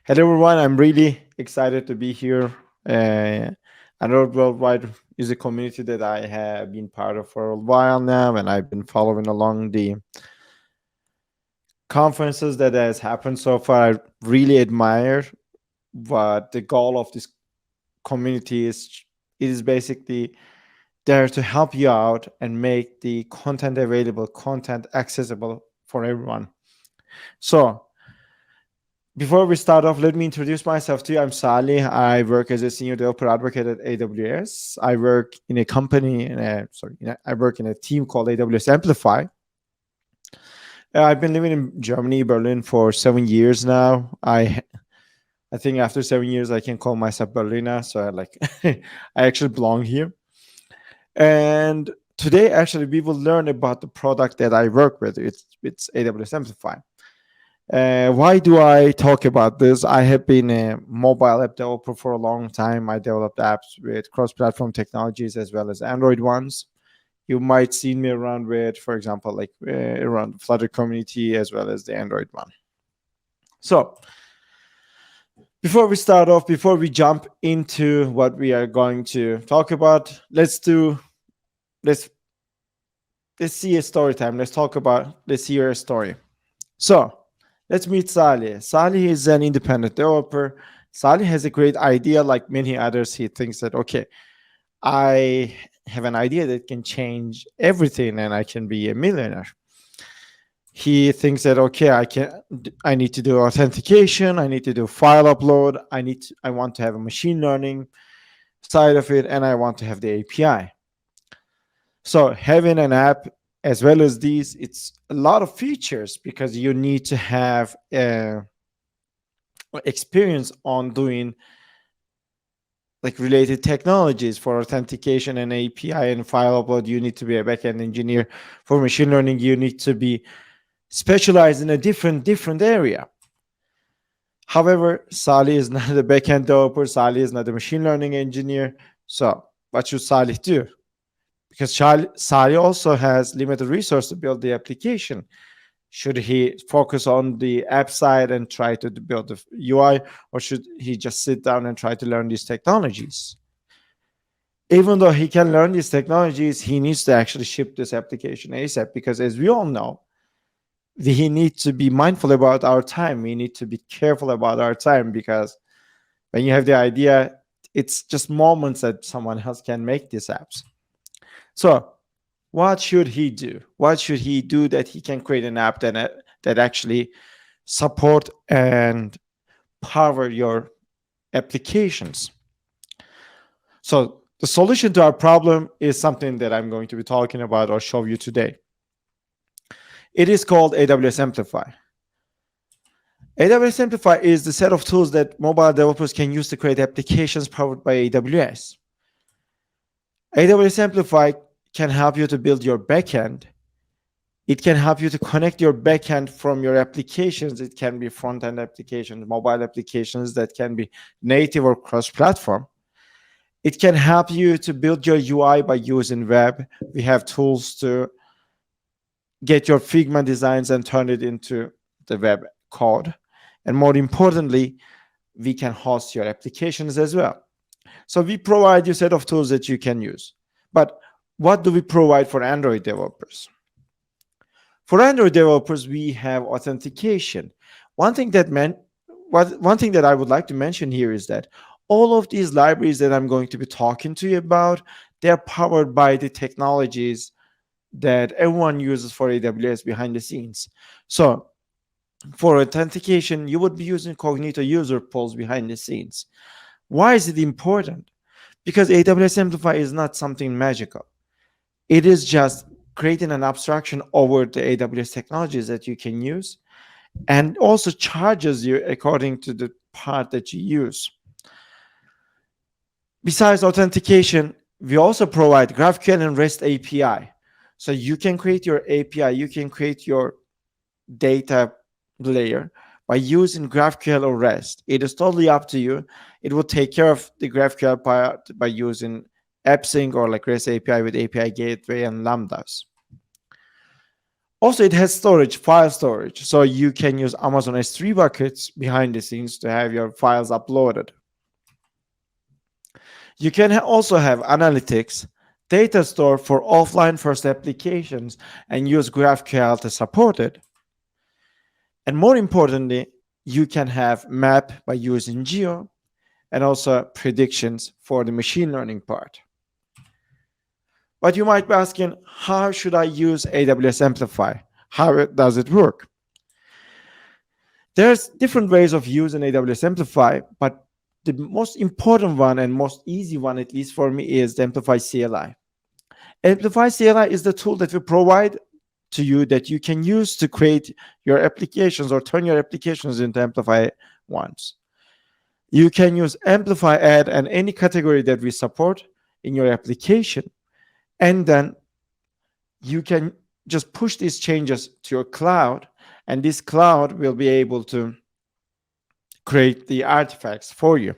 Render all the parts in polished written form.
Hello, everyone. I'm really excited to be here. Android Worldwide is a community that I have been part of for a while now, and I've been following along the conferences that has happened so far. I really admire what the goal of this community is. It is basically there to help you out and make the content available, content accessible for everyone. So, before we start off, let me introduce myself to you. I'm Salih. I work as a senior developer advocate at AWS. I work in a company, I work in a team called AWS Amplify. I've been living in Germany, Berlin, for 7 years now. I think after 7 years, I can call myself Berliner. So I actually belong here. And today, actually, we will learn about the product that I work with. It's AWS Amplify. Why do I talk about this? I have been a mobile app developer for a long time. I developed apps with cross-platform technologies as well as Android ones. You might see me around with, for example, around the Flutter community as well as the Android one. So before we start off, before we jump into what we are going to talk about, let's see a story time. Let's hear a story. So let's meet Salih. Salih is an independent developer. Salih has a great idea, like many others. He thinks that, okay, I have an idea that can change everything and I can be a millionaire. He thinks that, okay, I need to do authentication. I need to do file upload. I want to have a machine learning side of it, and I want to have the API. So having an app as well as these, it's a lot of features because you need to have experience on doing like related technologies for authentication and API and file upload. You need to be a backend engineer. For machine learning, you need to be specialized in a different area. However, Salih is not a backend developer. Salih is not a machine learning engineer. So what should Salih do? Because Salih also has limited resources to build the application. Should he focus on the app side and try to build the UI, or should he just sit down and try to learn these technologies? Even though he can learn these technologies, he needs to actually ship this application ASAP, because as we all know, we need to be mindful about our time. We need to be careful about our time, because when you have the idea, it's just moments that someone else can make these apps. So what should he do? What should he do that he can create an app that actually support and power your applications? So the solution to our problem is something that I'm going to be talking about or show you today. It is called AWS Amplify. AWS Amplify is the set of tools that mobile developers can use to create applications powered by AWS. AWS Amplify can help you to build your backend. It can help you to connect your backend from your applications. It can be front-end applications, mobile applications that can be native or cross-platform. It can help you to build your UI by using web. We have tools to get your Figma designs and turn it into the web code. And more importantly, we can host your applications as well. So we provide you a set of tools that you can use. But what do we provide for Android developers? For Android developers, we have authentication. One thing that I would like to mention here is that all of these libraries that I'm going to be talking to you about, they're powered by the technologies that everyone uses for AWS behind the scenes. So for authentication, you would be using Cognito user polls behind the scenes. Why is it important? Because AWS Amplify is not something magical. It is just creating an abstraction over the AWS technologies that you can use, and also charges you according to the part that you use. Besides authentication, we also provide GraphQL and REST API. So you can create your API, you can create your data layer by using GraphQL or REST. It is totally up to you. It will take care of the GraphQL part by using AppSync or like REST API with API Gateway and Lambdas. Also, it has storage, file storage. So you can use Amazon S3 buckets behind the scenes to have your files uploaded. You can also have analytics, data store for offline first applications, and use GraphQL to support it. And more importantly, you can have map by using geo and also predictions for the machine learning part. But you might be asking, how should I use AWS Amplify? How does it work? There's different ways of using AWS Amplify, but the most important one and most easy one, at least for me, is the Amplify CLI. Amplify CLI is the tool that we provide to you that you can use to create your applications or turn your applications into Amplify ones. You can use Amplify add and any category that we support in your application, and then you can just push these changes to your cloud, and this cloud will be able to create the artifacts for you.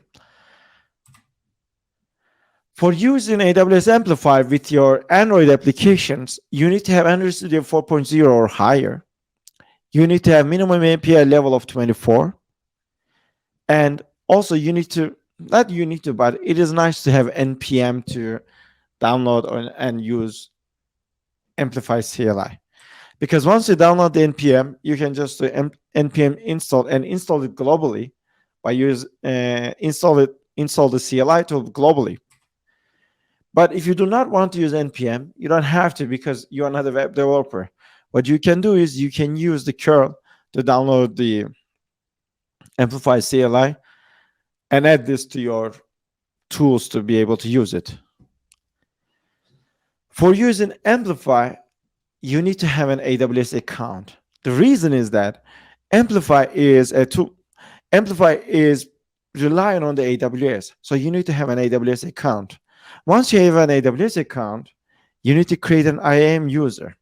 For using AWS Amplify with your Android applications, you need to have Android Studio 4.0 or higher. You need to have minimum API level of 24. And also you need to, not you need to, but it is nice to have NPM to download and use Amplify CLI. Because once you download the NPM, you can just do NPM install and install it globally by install the CLI tool globally. But if you do not want to use NPM, you don't have to because you are not a web developer. What you can do is you can use the curl to download the Amplify CLI and add this to your tools to be able to use it. For using Amplify, you need to have an AWS account. The reason is that Amplify is a tool. Amplify is relying on the AWS. So you need to have an AWS account. Once you have an AWS account, you need to create an IAM user.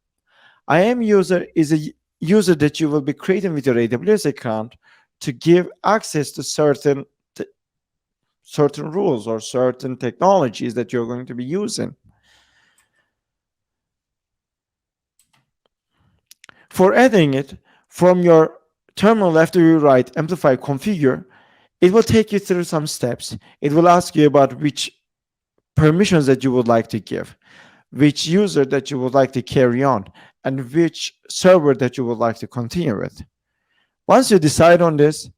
IAM user is a user that you will be creating with your AWS account to give access to certain rules or certain technologies that you're going to be using. For adding it, from your terminal after you write Amplify configure, it will take you through some steps. It will ask you about which permissions that you would like to give, which user that you would like to carry on, and which server that you would like to continue with. Once you decide on this,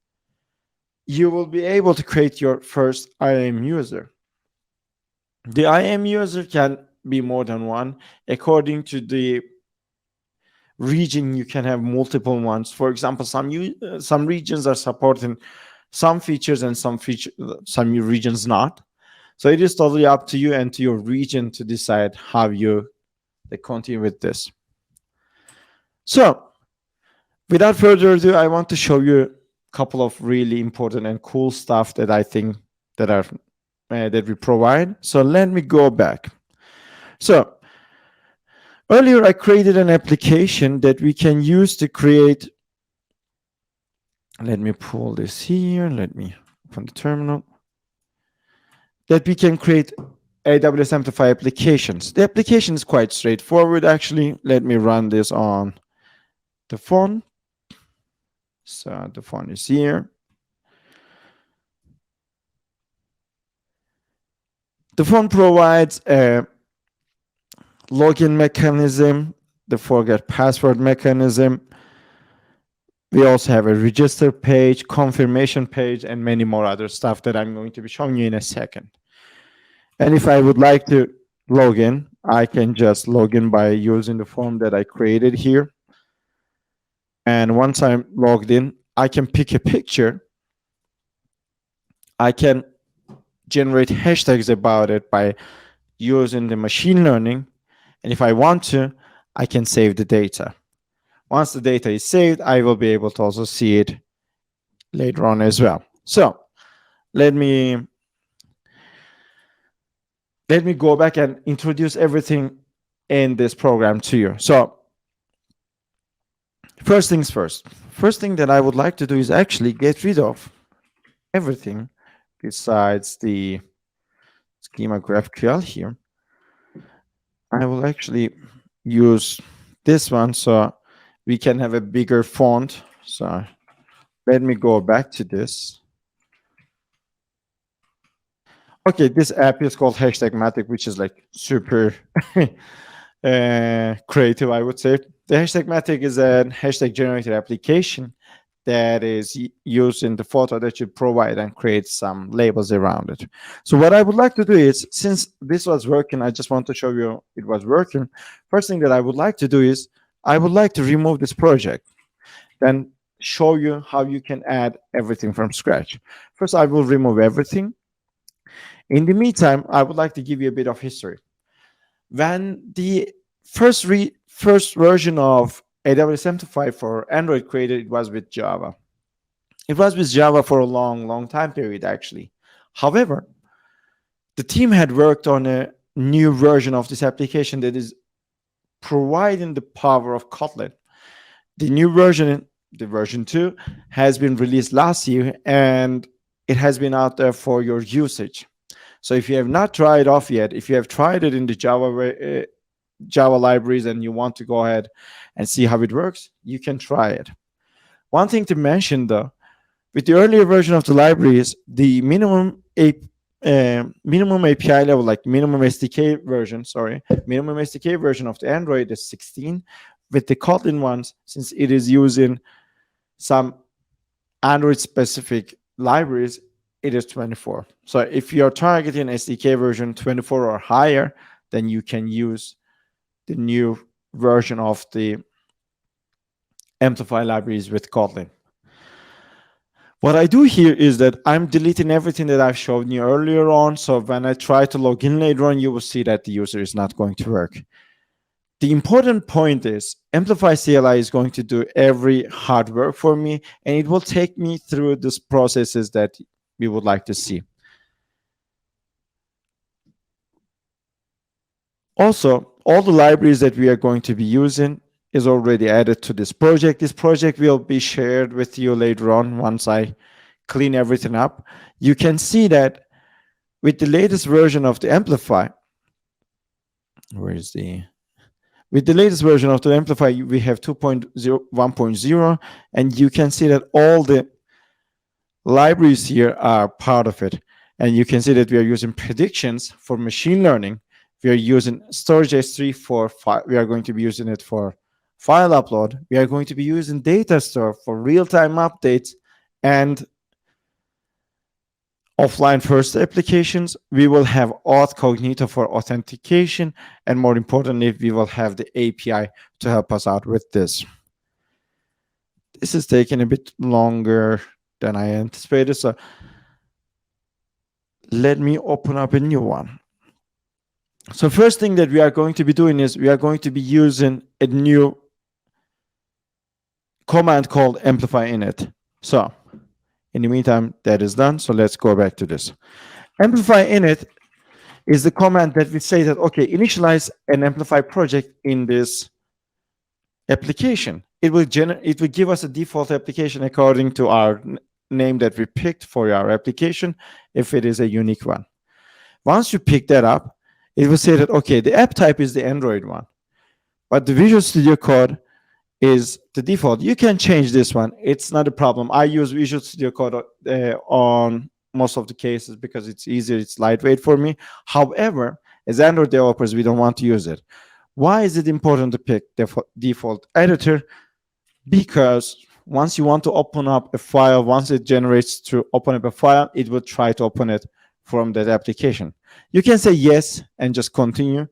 you will be able to create your first IAM user. The IAM user can be more than one. According to the region, you can have multiple ones. For example, some regions are supporting some features and some regions not. So it is totally up to you and to your region to decide how you continue with this. So without further ado, I want to show you a couple of really important and cool stuff that I think that we provide. So let me go back. So earlier I created an application that we can use to create. Let me pull this here. Let me open the terminal. That we can create AWS Amplify applications. The application is quite straightforward, actually. Let me run this on the phone. So the phone is here. The phone provides a login mechanism, the forget password mechanism. We also have a register page, confirmation page, and many more other stuff that I'm going to be showing you in a second. And if I would like to log in, I can just log in by using the form that I created here. And once I'm logged in, I can pick a picture. I can generate hashtags about it by using the machine learning. And if I want to, I can save the data. Once the data is saved, I will be able to also see it later on as well. So let me go back and introduce everything in this program to you. So first things first. First thing that I would like to do is actually get rid of everything besides the schema GraphQL here. I will actually use this one. So we can have a bigger font. So let me go back to this. Okay, this app is called Hashtagmatic, which is like super creative, I would say. The Hashtagmatic is a hashtag generated application that is used in the photo that you provide and create some labels around it. So what I would like to do is, since this was working, I just want to show you it was working. First thing that I would like to do is, I would like to remove this project, then show you how you can add everything from scratch. First, I will remove everything. In the meantime, I would like to give you a bit of history. When the first version of AWS Amplify for Android created, it was with Java. It was with Java for a long time period, actually. However, the team had worked on a new version of this application that is providing the power of Kotlin. The new version, the version 2, has been released last year, and it has been out there for your usage. So if you have not tried it off yet, if you have tried it in the Java libraries and you want to go ahead and see how it works, you can try it. One thing to mention though, with the earlier version of the libraries, the minimum API level, like minimum SDK version of the Android is 16. With the Kotlin ones, since it is using some Android specific libraries, it is 24. So if you're targeting SDK version 24 or higher, then you can use the new version of the Amplify libraries with Kotlin. What I do here is that I'm deleting everything that I've shown you earlier on. So when I try to log in later on, you will see that the user is not going to work. The important point is Amplify CLI is going to do every hard work for me, and it will take me through these processes that we would like to see. Also, all the libraries that we are going to be using is already added to this project. This project will be shared with you later on once I clean everything up. You can see that with the latest version of the Amplify, with the latest version of the Amplify, we have 2.1.0, and you can see that all the libraries here are part of it. And you can see that we are using predictions for machine learning. We are using storage S3 for we are going to be using it for file upload. We are going to be using data store for real-time updates and offline first applications. We will have auth cognito for authentication, and more importantly, we will have the API to help us out with this. This is taking a bit longer than I anticipated, so let me open up a new one. So first thing that we are going to be doing is we are going to be using a new command called amplify init. So in the meantime, that is done. So let's go back to this. Amplify init is the command that we say that, okay, initialize an Amplify project in this application. It will give us a default application according to our name that we picked for our application, if it is a unique one. Once you pick that up, it will say that, okay, the app type is the Android one, but the Visual Studio Code is the default. You can change this one. It's not a problem. I use Visual Studio Code on most of the cases because it's easier, it's lightweight for me. However, as Android developers, we don't want to use it. Why is it important to pick the default editor? Because once you want to open up a file, once it generates to open up a file, it will try to open it from that application. You can say yes and just continue,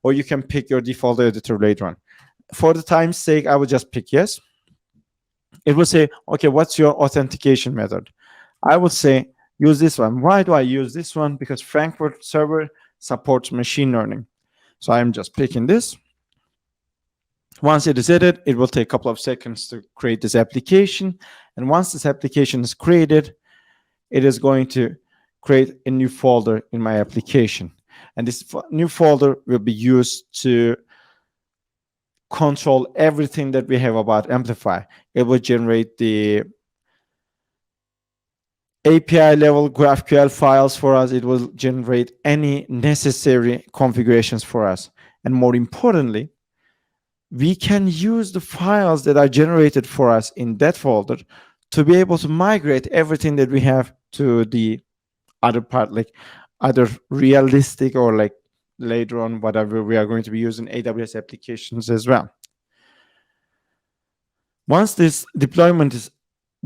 or you can pick your default editor later on. For the time's sake, I will just pick yes. It will say, okay, what's your authentication method? I would say use this one. Why do I use this one? Because Frankfurt server supports machine learning. So I'm just picking this. Once it is added, it will take a couple of seconds to create this application. And once this application is created, it is going to create a new folder in my application. And this new folder will be used to control everything that we have about Amplify. It will generate the API level GraphQL files for us. It will generate any necessary configurations for us. And more importantly, we can use the files that are generated for us in that folder to be able to migrate everything that we have to the other part, like other realistic or like later on whatever we are going to be using AWS applications as well. Once this deployment is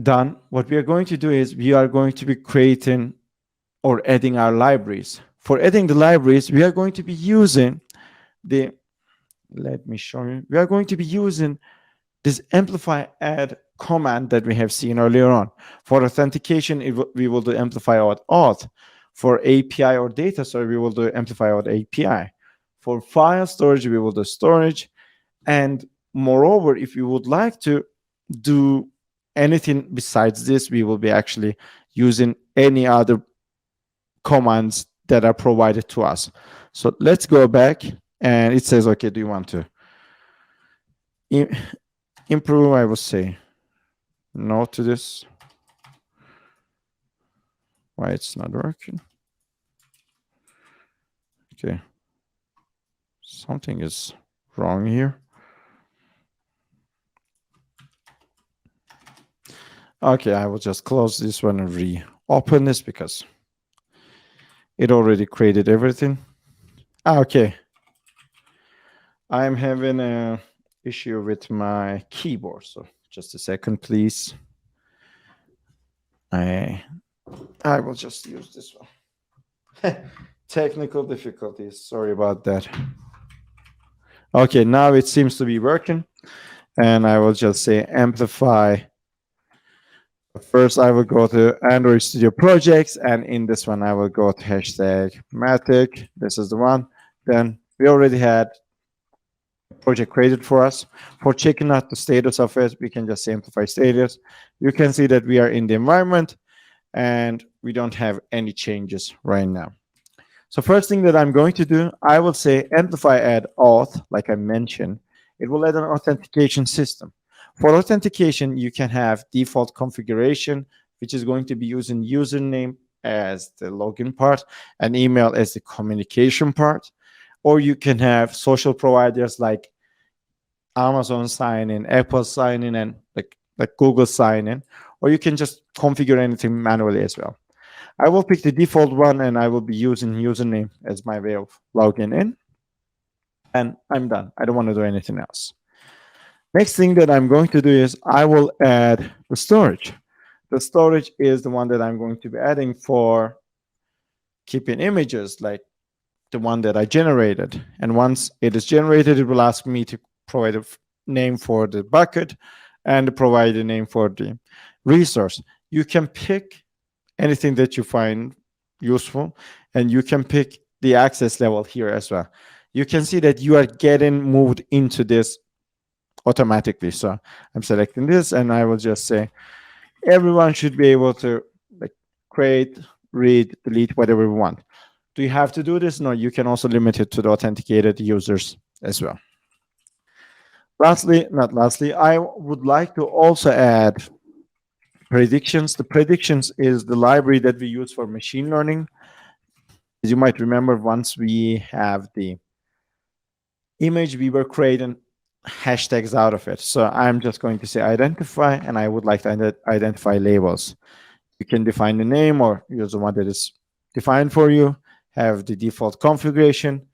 done, what we are going to do is we are going to be creating or adding our libraries. For adding the libraries, we are going to be using the, let me show you, we are going to be using this amplify add command that we have seen earlier on. For authentication, we will do amplify add auth. For API or data storage, we will do amplify add API. For file storage, we will do storage. And moreover, if you would like to do anything besides this, we will be actually using any other commands that are provided to us. So let's go back, and it says, okay, do you want to improve? I will say no to this. Why it's not working? Okay, something is wrong here. Okay, I will just close this one and reopen this because it already created everything. Okay, I'm having an issue with my keyboard, so just a second, please. I will just use this one. Technical difficulties, sorry about that. Okay, now it seems to be working, and I will just say amplify. First, I will go to Android Studio Projects, and in this one, I will go to hashtag Matic. This is the one. Then we already had a project created for us. For checking out the status of it, we can just say amplify status. You can see that we are in the environment, and we don't have any changes right now. So first thing that I'm going to do, I will say amplify add auth, like I mentioned. It will add an authentication system. For authentication, you can have default configuration, which is going to be using username as the login part and email as the communication part. Or you can have social providers like Amazon sign in, Apple sign in, and like Google sign in. Or you can just configure anything manually as well. I will pick the default one, and I will be using username as my way of logging in. And I'm done. I don't want to do anything else. Next thing that I'm going to do is I will add the storage. The storage is the one that I'm going to be adding for keeping images, like the one that I generated. And once it is generated, it will ask me to provide a name for the bucket and provide a name for the resource. You can pick anything that you find useful, and you can pick the access level here as well. You can see that you are getting moved into this automatically. So I'm selecting this, and I will just say everyone should be able to like create, read, delete, whatever we want. Do you have to do this? No, you can also limit it to the authenticated users as well. Lastly, I would like to also add predictions. The predictions is the library that we use for machine learning. As you might remember, once we have the image, we were creating hashtags out of it. So I'm just going to say identify, and I would like to identify labels. You can define the name or use the one that is defined for you, have the default configuration.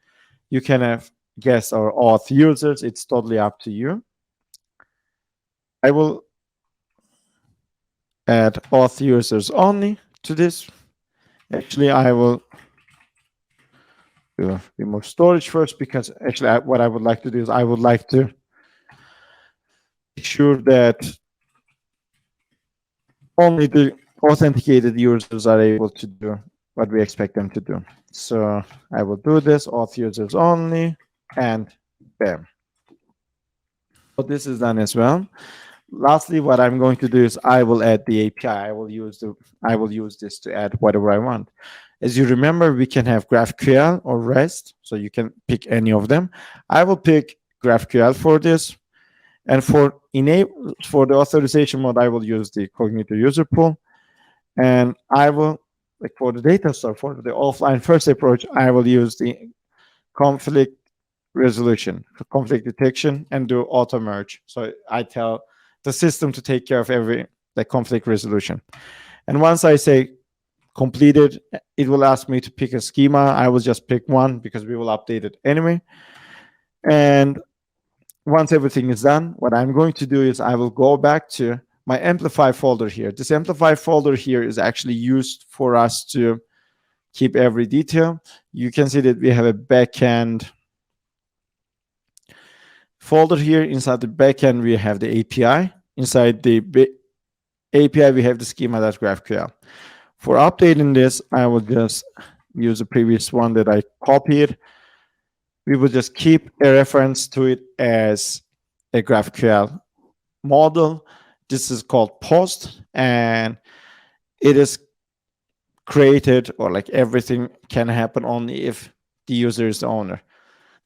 You can have guest or auth users. It's totally up to you. I will add auth users only to this. Actually, I will remove storage first, because actually what I would like to do is I would like to make sure that only the authenticated users are able to do what we expect them to do. So I will do this, auth users only, and bam. So this is done as well. Lastly, what I'm going to do is I will add the API. I will use this to add whatever I want. As you remember, we can have GraphQL or REST, so you can pick any of them. I will pick GraphQL for this. And for the authorization mode, I will use the Cognito user pool. And I will, like for the data store, for the offline first approach, I will use the conflict resolution, conflict detection, and do auto merge. So I tell the system to take care of every conflict resolution. And once I say completed, it will ask me to pick a schema. I will just pick one because we will update it anyway. And once everything is done, what I'm going to do is I will go back to my Amplify folder here. This Amplify folder here is actually used for us to keep every detail. You can see that we have a backend folder here. Inside the backend, we have the API. Inside the API, we have the schema.graphql. For updating this, I will just use the previous one that I copied. We will just keep a reference to it as a GraphQL model. This is called post, and it is created, or everything can happen only if the user is the owner.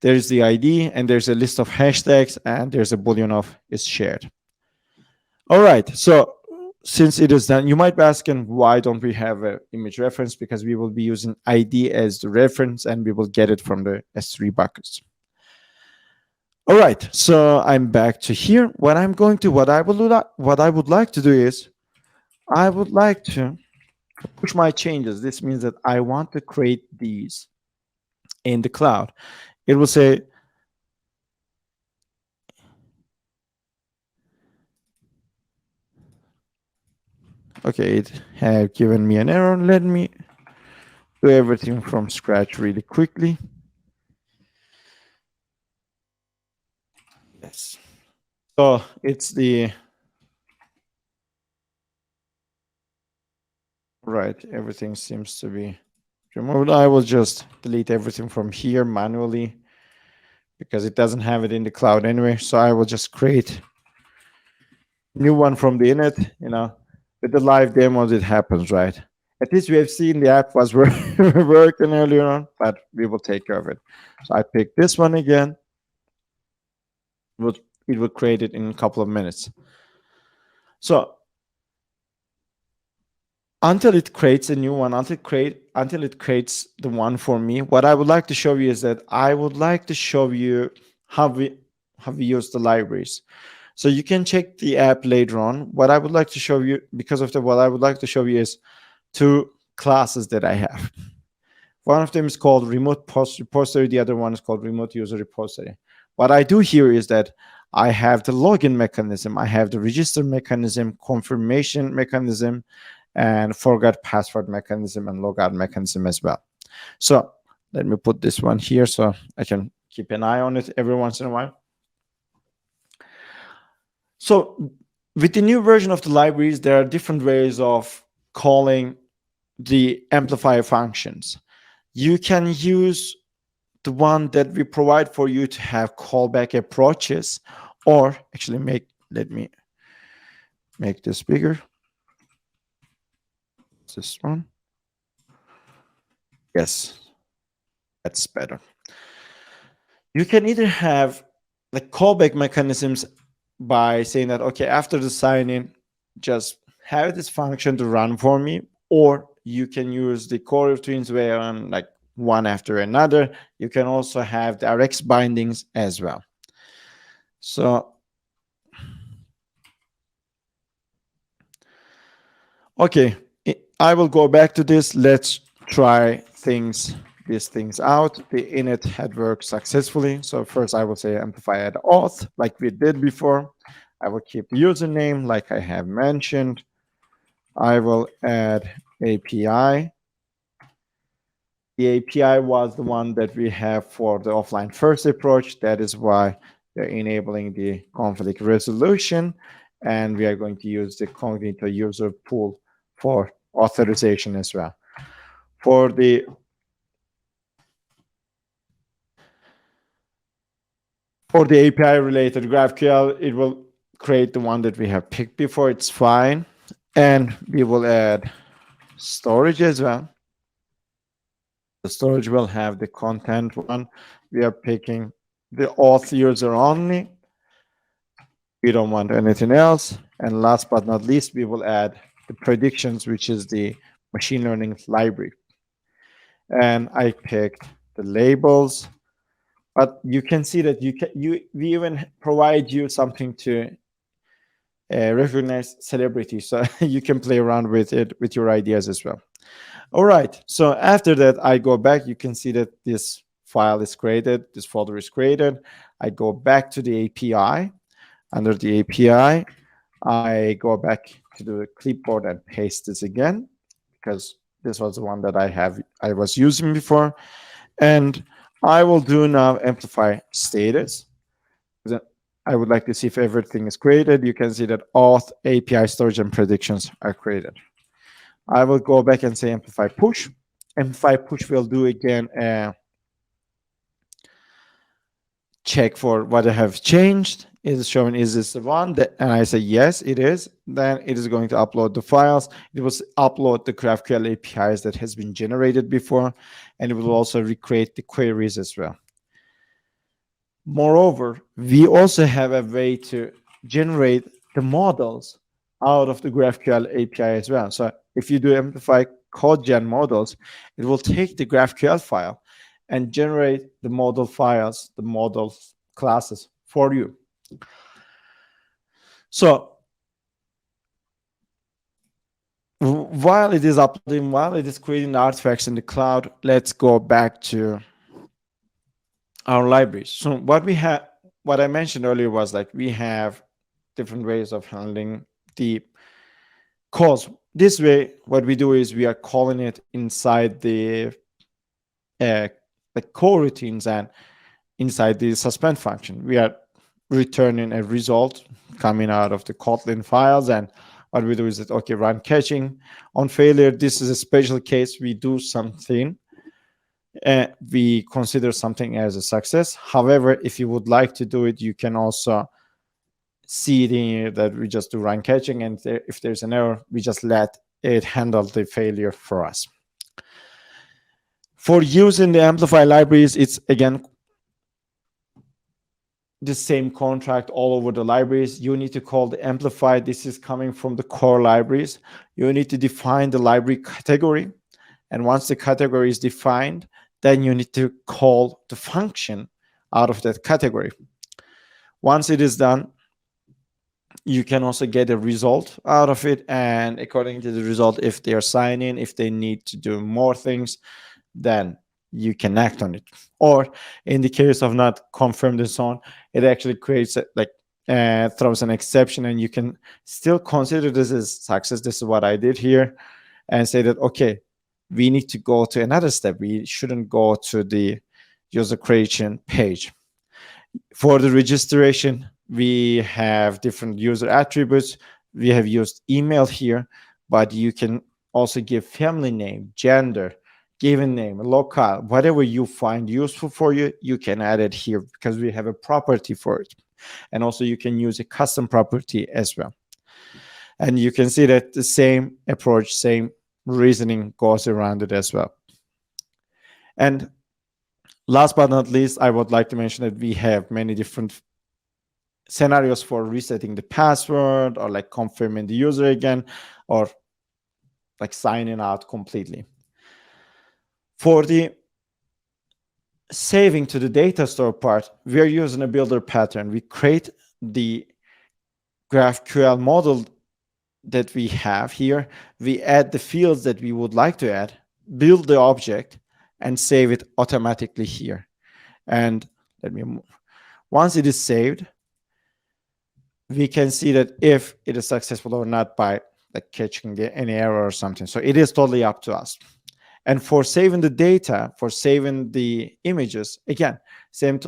There's the ID, and there's a list of hashtags, and there's a boolean of is shared. All right, so since it is done, you might be asking, why don't we have an image reference? Because we will be using ID as the reference, and we will get it from the S3 buckets. All right, so I'm back to here. What I would like to do is, I would like to push my changes. This means that I want to create these in the cloud. It will say, okay, it have given me an error. Let me do everything from scratch really quickly. Yes. So it's the right. Everything seems to be removed. I will just delete everything from here manually because it doesn't have it in the cloud anyway. So I will just create new one from the init. With the live demos, it happens, right? At least we have seen the app was working earlier on, but we will take care of it. So I pick this one again. It will create it in a couple of minutes. So until it creates a new one, until it creates the one for me, what I would like to show you is that I would like to show you how we use the libraries. So you can check the app later on. What I would like to show you, what I would like to show you is two classes that I have. One of them is called remote post repository. The other one is called remote user repository. What I do here is that I have the login mechanism, I have the register mechanism, confirmation mechanism, and forgot password mechanism and logout mechanism as well. So let me put this one here so I can keep an eye on it every once in a while. So with the new version of the libraries, there are different ways of calling the amplifier functions. You can use the one that we provide for you to have callback approaches, or actually let me make this bigger. This one. Yes, that's better. You can either have the callback mechanisms by saying that, okay, after the sign-in, just have this function to run for me, or you can use the coroutines way on one after another. You can also have the Rx bindings as well. So, okay, I will go back to this. Let's try these things out. The init had worked successfully. So first I will say amplify add auth like we did before. I will keep the username like I have mentioned. I will add API. The API was the one that we have for the offline first approach. That is why we're enabling the conflict resolution. And we are going to use the cognito user pool for authorization as well. For the API related GraphQL, it will create the one that we have picked before. It's fine. And we will add storage as well. The storage will have the content one. We are picking the auth user only. We don't want anything else. And last but not least, we will add the predictions, which is the machine learning library. And I picked the labels But you can see that we even provide you something to recognize celebrities, so you can play around with it with your ideas as well. All right, so after that I go back. You can see that this file is created, this folder is created. I go back to the API. Under the API, I go back to the clipboard and paste this again, because this was the one that I was using before. And I will do now amplify status. I would like to see if everything is created. You can see that auth, API storage, and predictions are created. I will go back and say amplify push. Amplify push will do again check for what I have changed. Is showing, is this the one? And I say yes, it is. Then it is going to upload the files. It will upload the GraphQL APIs that has been generated before, and it will also recreate the queries as well. Moreover, we also have a way to generate the models out of the GraphQL API as well. So if you do Amplify code gen models, it will take the GraphQL file and generate the model files, the model classes for you. So while it is uploading, while it is creating the artifacts in the cloud, let's go back to our libraries. So what I mentioned earlier was like we have different ways of handling the calls. This way, what we do is we are calling it inside the coroutines and inside the suspend function. We are returning a result coming out of the Kotlin files, and what we do is that, okay, run caching. On failure, this is a special case. We do something, we consider something as a success. However, if you would like to do it, you can also see it in here that we just do run caching, and if there's an error, we just let it handle the failure for us. For using the Amplify libraries, it's again the same contract all over the libraries. You need to call the Amplify. This is coming from the core libraries. You need to define the library category. And once the category is defined, then you need to call the function out of that category. Once it is done, you can also get a result out of it. And according to the result, if they are signing, if they need to do more things, then you can act on it. Or in the case of not confirmed and so on, it actually creates throws an exception, and you can still consider this as success. This is what I did here, and say that, okay, we need to go to another step. We shouldn't go to the user creation page. For the registration, we have different user attributes. We have used email here, but you can also give family name, gender, given name, locale, whatever you find useful for you, you can add it here because we have a property for it. And also you can use a custom property as well. And you can see that the same approach, same reasoning goes around it as well. And last but not least, I would like to mention that we have many different scenarios for resetting the password, or like confirming the user again, or like signing out completely. For the saving to the data store part, we are using a builder pattern. We create the GraphQL model that we have here. We add the fields that we would like to add, build the object, and save it automatically here. And let me move. Once it is saved, we can see that if it is successful or not by like catching any error or something. So it is totally up to us. And for saving the data, for saving the images, again, same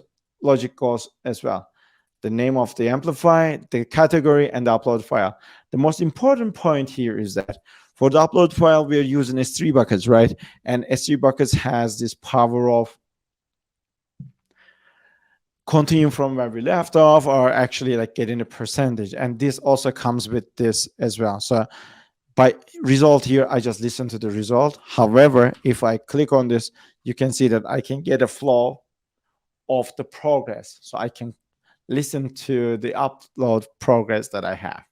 logic goes as well. The name of the Amplify, the category, and the upload file. The most important point here is that for the upload file, we are using S3 buckets, right? And S3 buckets has this power of continuing from where we left off, or actually like getting a percentage. And this also comes with this as well. So by result here, I just listen to the result. However, if I click on this, you can see that I can get a flow of the progress. So I can listen to the upload progress that I have.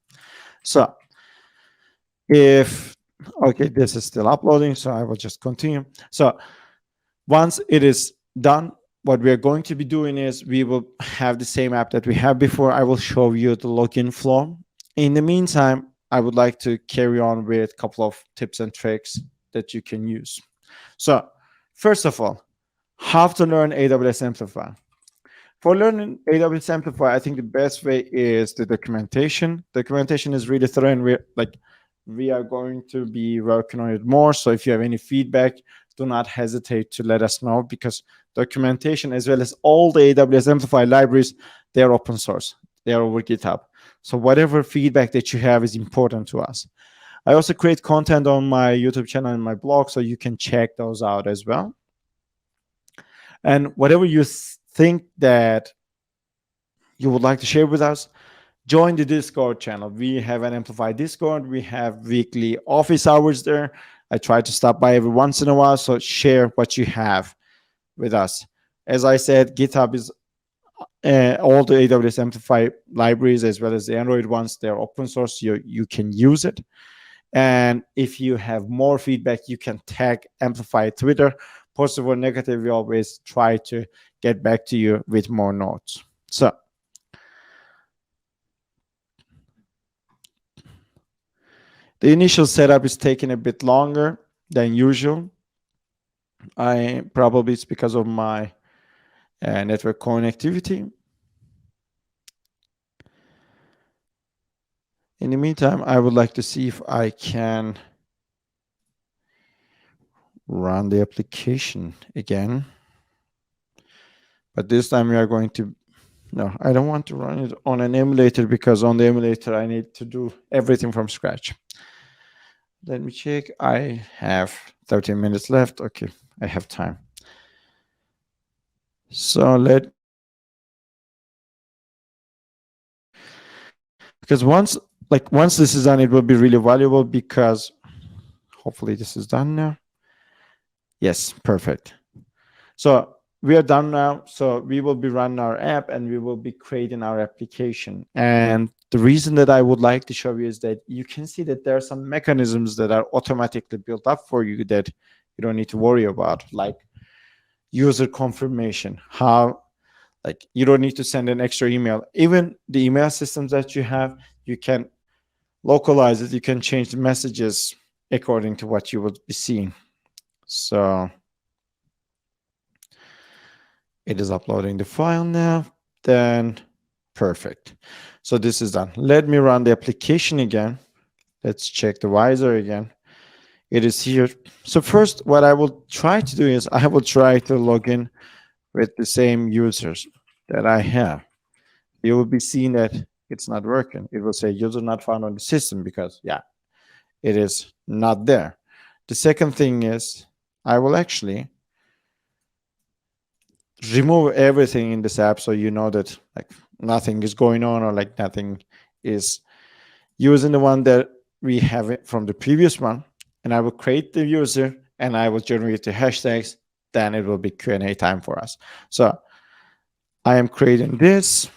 So if, okay, this is still uploading, so I will just continue. So once it is done, what we are going to be doing is we will have the same app that we have before. I will show you the login flow. In the meantime, I would like to carry on with a couple of tips and tricks that you can use. So first of all, how to learn AWS Amplify. For learning AWS Amplify, I think the best way is the documentation. Documentation is really thorough, and we are going to be working on it more. So if you have any feedback, do not hesitate to let us know, because documentation, as well as all the AWS Amplify libraries, they're open source. They're over GitHub. So whatever feedback that you have is important to us. I also create content on my YouTube channel and my blog, so you can check those out as well. And whatever you think that you would like to share with us, join the Discord channel. We have an Amplify Discord. We have weekly office hours there. I try to stop by every once in a while, so share what you have with us. As I said, GitHub is all the AWS Amplify libraries, as well as the Android ones, they're open source. You can use it. And if you have more feedback, you can tag Amplify Twitter. Positive or negative, we always try to get back to you with more notes. So the initial setup is taking a bit longer than usual. Probably it's because of my network connectivity. In the meantime, I would like to see if I can run the application again. But this time we are going to, no, I don't want to run it on an emulator, because on the emulator I need to do everything from scratch. Let me check. I have 13 minutes left. Okay, I have time. So because once this is done, it will be really valuable, because hopefully this is done now. Yes, perfect. So we are done now. So we will be running our app, and we will be creating our application. And the reason that I would like to show you is that you can see that there are some mechanisms that are automatically built up for you that you don't need to worry about, like user confirmation. How, like, you don't need to send an extra email. Even the email systems that you have, you can localize it. You can change the messages according to what you would be seeing. So it is uploading the file now. Then perfect. So this is done. Let me run the application again. Let's check the visor again. It is here. So first, what I will try to do is I will try to log in with the same users that I have. You will be seeing that it's not working. It will say user not found on the system, because yeah, it is not there. The second thing is I will actually remove everything in this app, so you know that like nothing is going on, or like nothing is using the one that we have it from the previous one. And I will create the user, and I will generate the hashtags. Then it will be Q&A time for us. So I am creating this.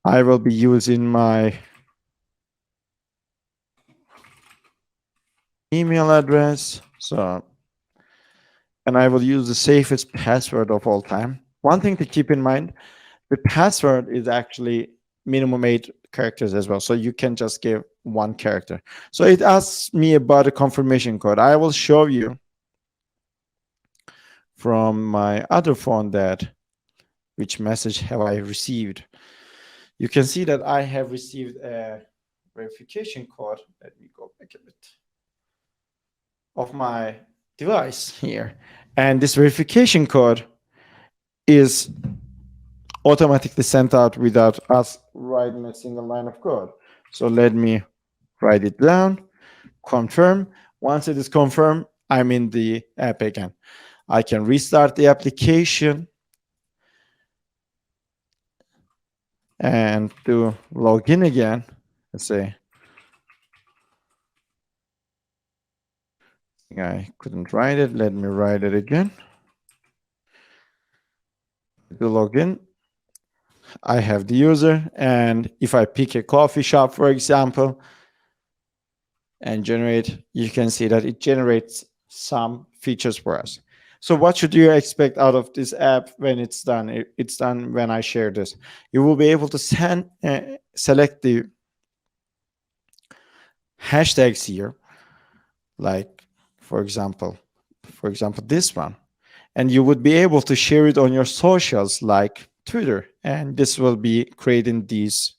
I will be using my email address. So, and I will use the safest password of all time. One thing to keep in mind, the password is actually minimum 8 characters as well. So you can just give 1 character. So it asks me about a confirmation code. I will show you from my other phone that which message have I received. You can see that I have received a verification code. Let me go back a bit of my device here. And this verification code is automatically sent out without us writing a single line of code. So let me write it down, confirm. Once it is confirmed, I'm in the app again. I can restart the application and to log in again. Let's say I couldn't write it. Let me write it again. To log in, I have the user, and if I pick a coffee shop, for example, and generate, you can see that it generates some features for us. So what should you expect out of this app when it's done? It's done when I share this. You will be able to select the hashtags here, like for example this one, and you would be able to share it on your socials like Twitter, and this will be creating these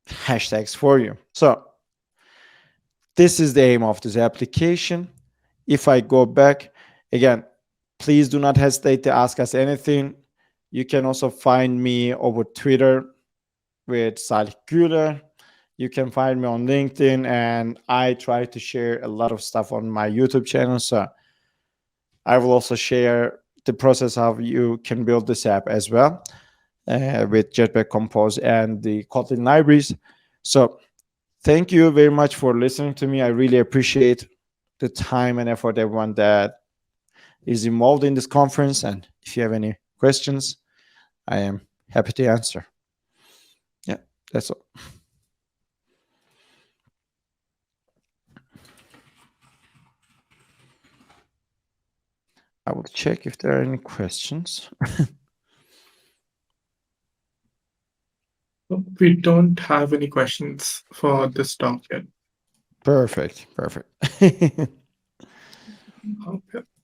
hashtags for you. So this is the aim of this application. If I go back again, please do not hesitate to ask us anything. You can also find me over Twitter with Salih Güler. You can find me on LinkedIn, and I try to share a lot of stuff on my YouTube channel. So I will also share the process how you can build this app as well with Jetpack Compose and the Kotlin libraries. So thank you very much for listening to me. I really appreciate the time and effort everyone that is involved in this conference. And if you have any questions, I am happy to answer. Yeah, that's all. I will check if there are any questions. We don't have any questions for this talk yet. Perfect. Okay.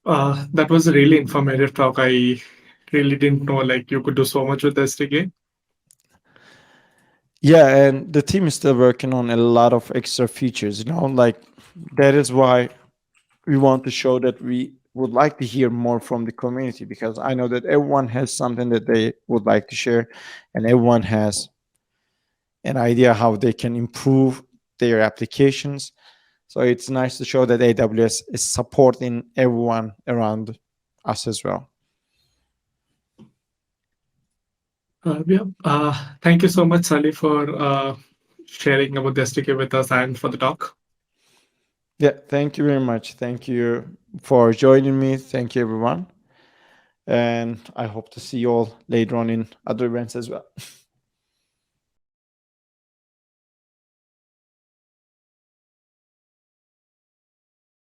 That was a really informative talk. I really didn't know like you could do so much with the SDK. Yeah, and the team is still working on a lot of extra features, like that is why we want to show that we would like to hear more from the community, because I know that everyone has something that they would like to share, and everyone has an idea how they can improve their applications. So it's nice to show that AWS is supporting everyone around us as well. Thank you so much, Salih, for sharing about the SDK with us and for the talk. Yeah, thank you very much. Thank you for joining me. Thank you, everyone. And I hope to see you all later on in other events as well.